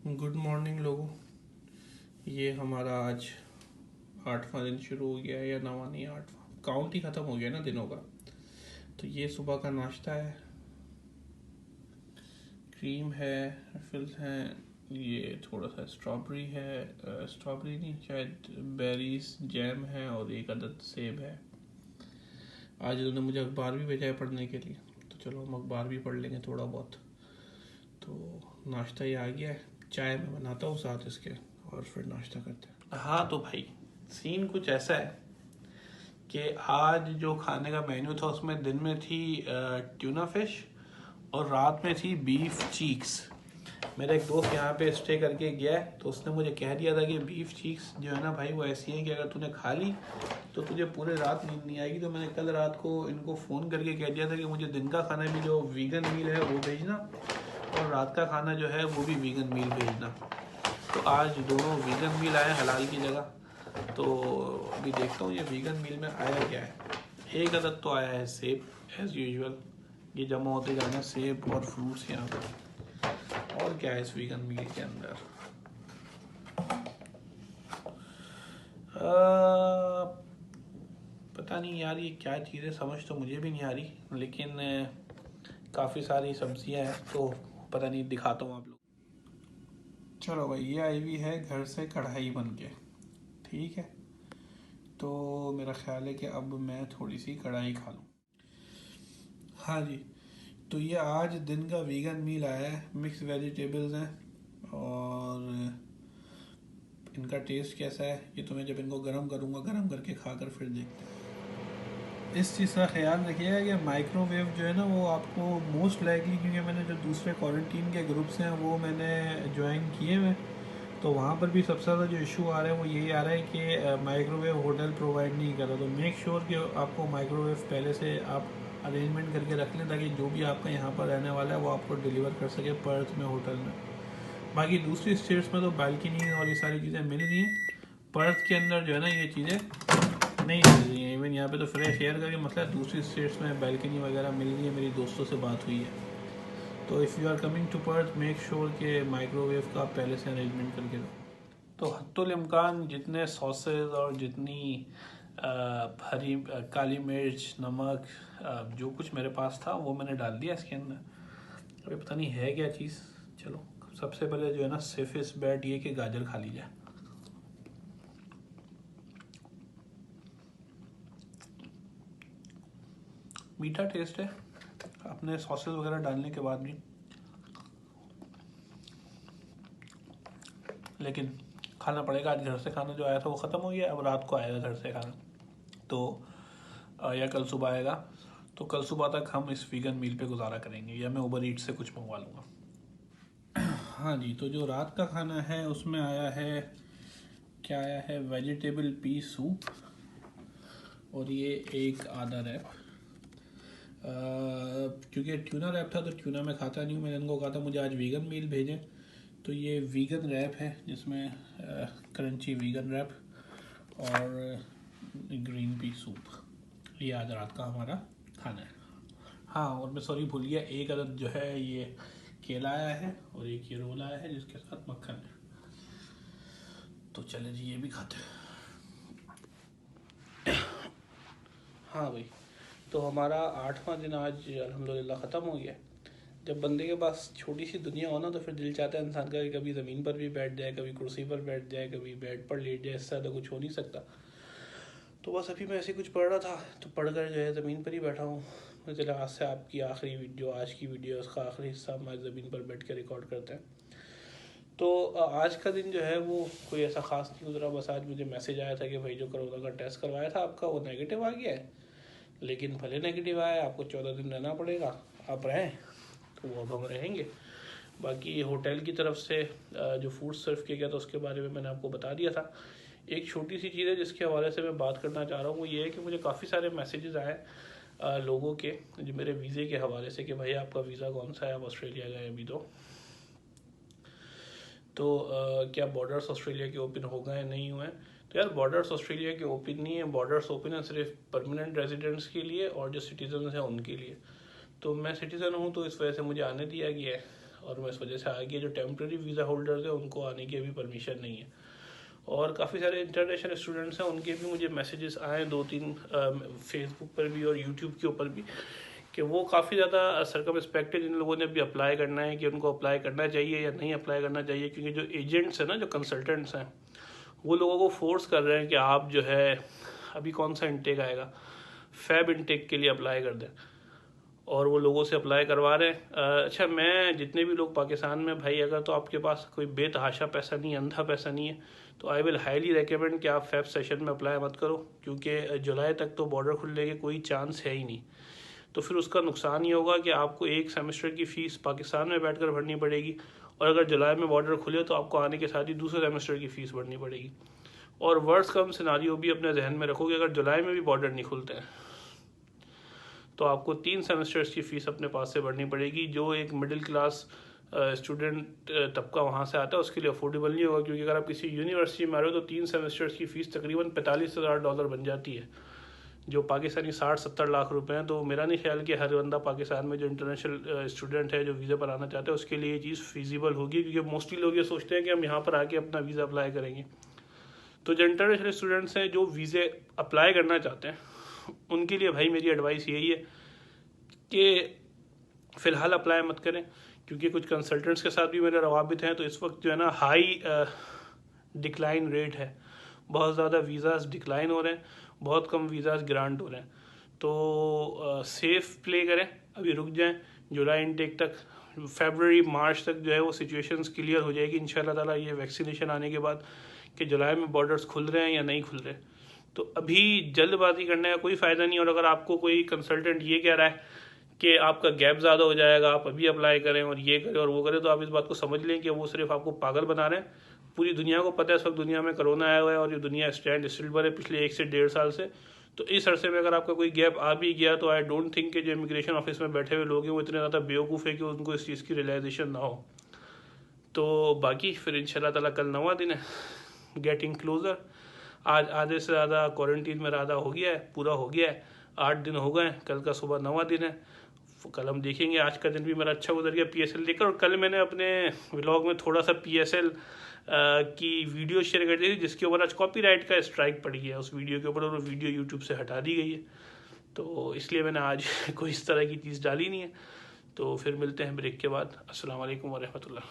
Good morning लोगों। ये हमारा आज 8वां दिन शुरू हो गया है, या 9वां नहीं, 8वां काउंट ही ख़त्म हो गया ना दिनों का। तो ये सुबह का नाश्ता है, क्रीम है, एप्पल्स हैं, ये थोड़ा सा स्ट्रॉबेरी है, स्ट्रॉबेरी नहीं शायद बेरीज जैम है, और एक अदद सेब है। आज उन्होंने मुझे अखबार भी भेजा है पढ़ने के लिए, तो चलो हम अखबार भी पढ़ लेंगे थोड़ा बहुत। तो नाश्ता ये आ गया है, चाय मैं बनाता हूँ साथ इसके, और फिर नाश्ता करते हैं। हाँ तो भाई, सीन कुछ ऐसा है कि आज जो खाने का मेन्यू था उसमें दिन में थी ट्यूना फिश, और रात में थी बीफ चीक्स। मेरा एक दोस्त यहाँ पे स्टे करके गया है, तो उसने मुझे कह दिया था कि बीफ चीक्स जो है ना भाई, वो ऐसी है कि अगर तूने खा ली तो तुझे पूरे रात नींद नहीं आएगी। तो मैंने कल रात को इनको फ़ोन करके कह दिया था कि मुझे दिन का खाना भी जो वीगन मील है वो भेजना, और रात का खाना जो है वो भी वीगन मील भेजना। तो आज दोनों वीगन मील आए हलाल की जगह। तो अभी देखता हूँ ये वीगन मील में आया क्या है। एक अदद तो आया है सेब, एज़ यूजुअल ये जमा होते जाना सेब और फ्रूट्स यहाँ पर। और क्या है इस वीगन मील के अंदर? पता नहीं यार ये क्या चीज़ है, समझ तो मुझे भी नहीं आ रही, लेकिन काफ़ी सारी सब्जियां हैं, तो पता नहीं, दिखाता हूँ आप लोग। चलो भाई, ये आई हुई है घर से कढ़ाई बन के, ठीक है। तो मेरा ख्याल है कि अब मैं थोड़ी सी कढ़ाई खा लूँ। हाँ जी, तो ये आज दिन का वीगन मील आया है, मिक्स वेजिटेबल्स हैं, और इनका टेस्ट कैसा है ये तो मैं जब इनको गर्म करूँगा, गर्म करके खाकर फिर देखते हैं। इस चीज़ का ख्याल रखिएगा कि माइक्रोवेव जो है ना वो आपको मोस्ट लाइकली, क्योंकि मैंने जो दूसरे क्वारंटीन के ग्रुप्स हैं वो मैंने ज्वाइन किए हुए, तो वहाँ पर भी सबसे ज़्यादा जो इशू आ रहा है वो यही आ रहा है कि माइक्रोवेव होटल प्रोवाइड नहीं कर रहा। तो मेक श्योर कि आपको माइक्रोवेव पहले से आप अरेंजमेंट करके रख लें, ताकि जो भी आपका यहाँ पर रहने वाला है वो आपको डिलीवर कर सके पर्थ में होटल में। बाकी दूसरी स्टेट्स में तो बालकनी और ये सारी चीज़ें मिल रही हैं, पर्थ के अंदर जो है ना ये चीज़ें नहीं मिल रही हैं। इवन यहाँ पे तो फ्रेश एयर का भी मसला है, दूसरी स्टेट्स में बालकनी वगैरह मिल रही है, मेरी दोस्तों से बात हुई है। तो if you are coming to Perth, make sure कि माइक्रोवेव का पहले से अरेंजमेंट करके रहो। तो हत्तुल इम्कान जितने सॉसेज और जितनी हरी काली मिर्च नमक जो कुछ मेरे पास था वो मैंने डाल दिया इसके अंदर। अभी पता नहीं है क्या चीज़। चलो सबसे पहले जो है ना सेफेस्ट बेट ये कि गाजर खा ली जाए। मीठा टेस्ट है अपने सॉसेज वगैरह डालने के बाद भी, लेकिन खाना पड़ेगा। आज घर से खाना जो आया था वो ख़त्म हो गया, अब रात को आएगा घर से खाना, तो या कल सुबह आएगा। तो कल सुबह तक हम इस वीगन मील पे गुजारा करेंगे, या मैं उबर ईट से कुछ मंगवा लूँगा। हाँ जी, तो जो रात का खाना है उसमें आया है, क्या आया है, वेजिटेबल पी सूप, और ये एक आधा रैप। क्योंकि ट्यूना रैप था तो ट्यूना मैं खाता नहीं हूँ, मैंने इनको कहा था मुझे आज वीगन मील भेजें, तो ये वीगन रैप है जिसमें क्रंची वीगन रैप और ग्रीन पी सूप। ये आज रात का हमारा खाना है। हाँ, और मैं सॉरी भूल गया, एक अदद जो है ये केला आया है, और एक ये रोल आया है जिसके साथ मक्खन है। तो चले जी ये भी खाते हैं। हाँ भाई, तो हमारा 8वां दिन आज अल्हम्दुलिल्लाह ख़त्म हो गया। जब बंदे के पास छोटी सी दुनिया हो ना, तो फिर दिल चाहता है इंसान का कि कभी ज़मीन पर भी बैठ जाए, कभी कुर्सी पर बैठ जाए, कभी बेड पर लेट जाए, इससे ज़्यादा कुछ हो नहीं सकता। तो बस अभी मैं ऐसे कुछ पढ़ रहा था, तो पढ़कर जो है ज़मीन पर ही बैठा हूँ। मुझे चला आज से आपकी आखिरी वीडियो, आज की वीडियो उसका आखिरी हिस्सा हम आज ज़मीन पर बैठ कर रिकॉर्ड करते हैं। तो आज का दिन जो है वो कोई ऐसा ख़ास नहीं गुजरा। बस आज मुझे मैसेज आया था कि भाई जो कोरोना का टेस्ट करवाया था आपका वो नेगेटिव आ गया है, लेकिन भले नेगेटिव आया आपको 14 दिन रहना पड़ेगा। आप रहें तो वो अब हम रहेंगे। बाकी होटल की तरफ से जो फूड सर्व किया गया था उसके बारे में मैंने आपको बता दिया था। एक छोटी सी चीज़ है जिसके हवाले से मैं बात करना चाह रहा हूँ, वो ये है कि मुझे काफ़ी सारे मैसेजेस आए लोगों के जो मेरे वीज़े के हवाले से कि भाई आपका वीज़ा कौन सा है, आप ऑस्ट्रेलिया गए अभी तो क्या बॉर्डर्स ऑस्ट्रेलिया के ओपन हो गए नहीं हुए। तो यार बॉर्डर्स ऑस्ट्रेलिया के ओपन नहीं है, बॉर्डर्स ओपन है सिर्फ परमानेंट रेजिडेंट्स के लिए और जो सिटीजन हैं उनके लिए। तो मैं सिटीज़न हूँ तो इस वजह से मुझे आने दिया गया है, और मैं इस वजह से आगे जो टेम्प्रेरी वीज़ा होल्डर्स हैं उनको आने की अभी परमिशन नहीं है। और काफ़ी सारे इंटरनेशनल स्टूडेंट्स हैं, उनके भी मुझे मैसेजेस आए 2-3 फेसबुक पर भी और यूट्यूब के ऊपर भी, कि वो काफ़ी ज़्यादा सर्कमस्पेक्टेड इन लोगों ने भी अप्लाई करना है कि उनको अप्लाई करना चाहिए या नहीं अप्लाई करना चाहिए, क्योंकि जो एजेंट्स हैं ना, जो कंसल्टेंट्स हैं, वो लोगों को फोर्स कर रहे हैं कि आप जो है अभी कौन सा इंटेक आएगा, फैब इंटेक के लिए अप्लाई कर दें, और वो लोगों से अप्लाई करवा रहे हैं। अच्छा, मैं जितने भी लोग पाकिस्तान में भाई, अगर तो आपके पास कोई बेतहाशा पैसा नहीं है, अंधा पैसा नहीं है, तो आई विल हाईली रिकमेंड कि आप फैब सेशन में अप्लाई मत करो, क्योंकि जुलाई तक तो बॉर्डर खुलने के कोई चांस है ही नहीं। तो फिर उसका नुकसान ये होगा कि आपको एक सेमेस्टर की फ़ीस पाकिस्तान में बैठकर भरनी पड़ेगी, और अगर जुलाई में बॉर्डर खुले तो आपको आने के साथ ही दूसरे सेमेस्टर की फ़ीस भरनी पड़ेगी। और वर्स्ट कम सिनारियो भी अपने जहन में रखो कि अगर जुलाई में भी बॉर्डर नहीं खुलते हैं तो आपको 3 सेमेस्टर्स की फ़ीस अपने पास से भरनी पड़ेगी, जो एक मिडिल क्लास स्टूडेंट तबका वहाँ से आता है उसके लिए अफोर्डेबल नहीं होगा। क्योंकि अगर आप किसी यूनिवर्सिटी में आ रहे हो तो 3 सेमेस्टर्स की फ़ीस तकरीबन $45,000 बन जाती है, जो पाकिस्तानी 60-70 लाख रुपए हैं। तो मेरा नहीं ख्याल कि हर बंदा पाकिस्तान में जो इंटरनेशनल स्टूडेंट है जो वीज़ा पर आना चाहते हैं उसके लिए ये चीज़ फिजिबल होगी, क्योंकि मोस्टली लोग ये सोचते हैं कि हम यहाँ पर आके अपना वीज़ा अप्लाई करेंगे। तो जो इंटरनेशनल स्टूडेंट्स हैं जो वीज़े अप्लाई करना चाहते हैं उनके लिए भाई मेरी एडवाइस यही है कि फ़िलहाल अप्लाई मत करें, क्योंकि कुछ कंसल्टेंट्स के साथ भी मेरे रवाबित हैं। तो इस वक्त जो है ना हाई डिक्लाइन रेट है, बहुत ज़्यादा वीज़ाज़ डिक्लाइन हो रहे हैं, बहुत कम वीज़ाज़ ग्रांट हो रहे हैं। तो सेफ़ प्ले करें, अभी रुक जाएं जुलाई इनटेक तक, फरवरी मार्च तक जो है वो सिचुएशंस क्लियर हो जाएगी इंशाल्लाह ताला, ये वैक्सीनेशन आने के बाद, कि जुलाई में बॉर्डर्स खुल रहे हैं या नहीं खुल रहे। तो अभी जल्दबाजी करने का कोई फ़ायदा नहीं। और अगर आपको कोई कंसल्टेंट ये कह रहा है कि आपका गैप ज़्यादा हो जाएगा, आप अभी अप्लाई करें और ये करें और वो करें, तो आप इस बात को समझ लें कि वो सिर्फ आपको पागल बना रहे हैं। पूरी दुनिया को पता है इस वक्त दुनिया में कोरोना आया हुआ है और ये दुनिया स्टैंड स्टिल पर है पिछले 1 से 1.5 साल से। तो इस अरसे में अगर आपका कोई गैप आ भी गया तो आई डोंट थिंक कि जो इमिग्रेशन ऑफिस में बैठे हुए लोग हैं वो इतने ज़्यादा बेवकूफ़ है कि उनको इस चीज़ की रियलाइजेशन ना हो। तो बाकी फिर इंशाल्लाह ताला कल 9वां दिन है, गेटिंग क्लोज़र। आज आधे से ज़्यादा क्वारंटीन में आधा हो गया है, पूरा हो गया है, 8 दिन हो गए, कल का सुबह 9वां दिन है। कल हम देखेंगे, आज का दिन भी मेरा अच्छा गुजर गया PSL लेकर। और कल मैंने अपने व्लॉग में थोड़ा सा PSL की वीडियो शेयर कर दी थी, जिसके ऊपर आज कॉपीराइट का स्ट्राइक पड़ गया उस वीडियो के ऊपर, और वो वीडियो यूट्यूब से हटा दी गई है। तो इसलिए मैंने आज कोई इस तरह की चीज़ डाली नहीं है। तो फिर मिलते हैं ब्रेक के बाद। अस्सलाम वालेकुम वरहमतुल्लाह।